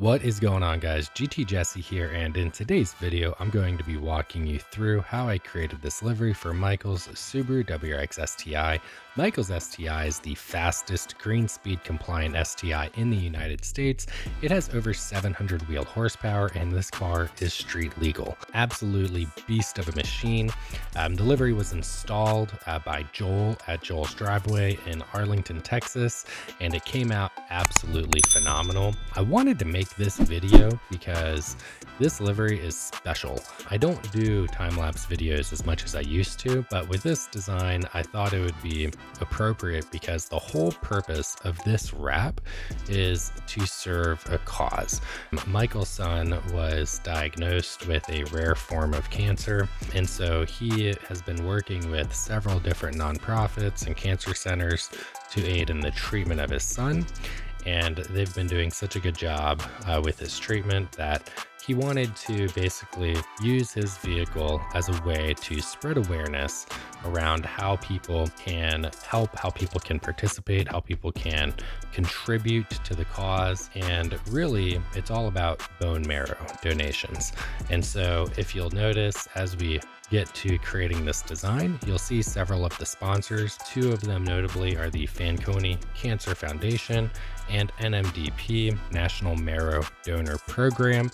What is going on, guys? GT Jesse here, and in today's video I'm going to be walking you through how I created this livery for Michael's Subaru WRX STI. Michael's STI is the fastest green speed compliant STI in the United States. It has over 700 wheel horsepower and this car is street legal. Absolutely beast of a machine. The livery was installed by Joel at Joel's driveway in Arlington, Texas, and it came out absolutely phenomenal. I wanted to make this video because this livery is special. I don't do time-lapse videos as much as I used to, but with this design, I thought it would be appropriate because the whole purpose of this wrap is to serve a cause. Michael's son was diagnosed with a rare form of cancer, and so he has been working with several different nonprofits and cancer centers to aid in the treatment of his son. And they've been doing such a good job with his treatment that he wanted to basically use his vehicle as a way to spread awareness around how people can help, how people can participate, how people can contribute to the cause. And really, it's all about bone marrow donations. And so if you'll notice, as we get to creating this design, you'll see several of the sponsors. Two of them notably are the Fanconi Cancer Foundation and NMDP, National Marrow Donor Program,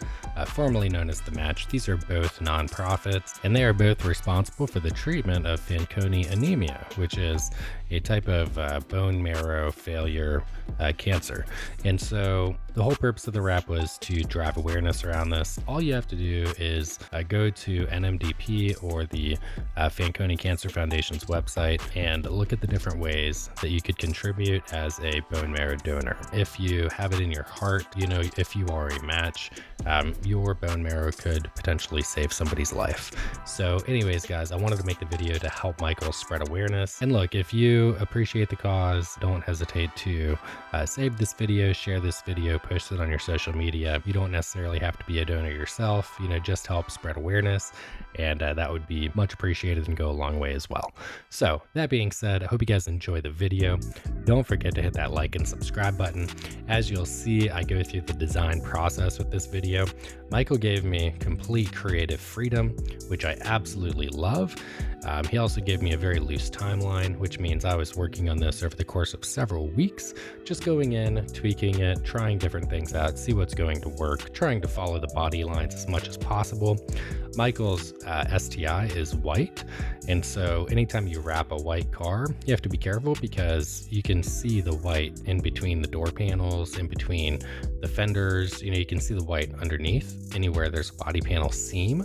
formerly known as the Match. These are both nonprofits, and they are both responsible for the treatment of Fanconi anemia, which is a type of bone marrow failure cancer. And so the whole purpose of the wrap was to drive awareness around this. All you have to do is go to NMDP or the Fanconi Cancer Foundation's website and look at the different ways that you could contribute as a bone marrow donor. If you have it in your heart, you know, if you are a match, your bone marrow could potentially save somebody's life. So anyways, guys, I wanted to make the video to help Michael spread awareness. And look, if you appreciate the cause, don't hesitate to save this video, share this video, post it on your social media. You don't necessarily have to be a donor yourself, you know, just help spread awareness. And that would be much appreciated and go a long way as well. So that being said, I hope you guys enjoy the video. Don't forget to hit that like and subscribe button. As you'll see, I go through the design process with this video. Michael gave me complete creative freedom, which I absolutely love. He also gave me a very loose timeline, which means I was working on this over the course of several weeks, just going in, tweaking it, trying different things out, see what's going to work, trying to follow the body lines as much as possible. Michael's STI is white, and so anytime you wrap a white car, you have to be careful because you can see the white in between the door panels, in between the fenders. You know, you can see the white underneath anywhere there's a body panel seam.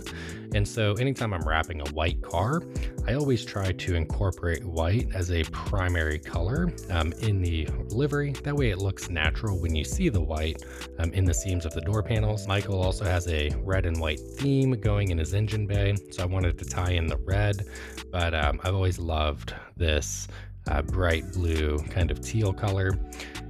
And so anytime I'm wrapping a white car, I always try to incorporate white as a primary color in the livery. That way it looks natural when you see the white in the seams of the door panels. Michael also has a red and white theme going in his engine bay, so I wanted to tie in the red, but I've always loved this bright blue kind of teal color.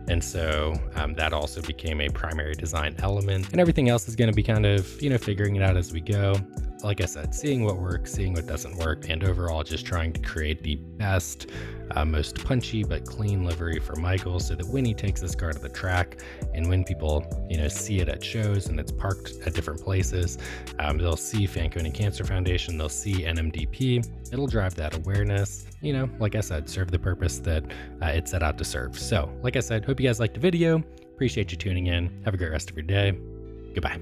And so that also became a primary design element, and everything else is going to be kind of, you know, figuring it out as we go. Like I said, seeing what works, seeing what doesn't work, and overall just trying to create the best, most punchy but clean livery for Michael so that when he takes this car to the track and when people, you know, see it at shows and it's parked at different places, they'll see Fanconi Cancer Foundation, they'll see NMDP. It'll drive that awareness, you know, like I said, serve the purpose that it set out to serve. So like I said, hope you guys liked the video. Appreciate you tuning in. Have a great rest of your day. Goodbye.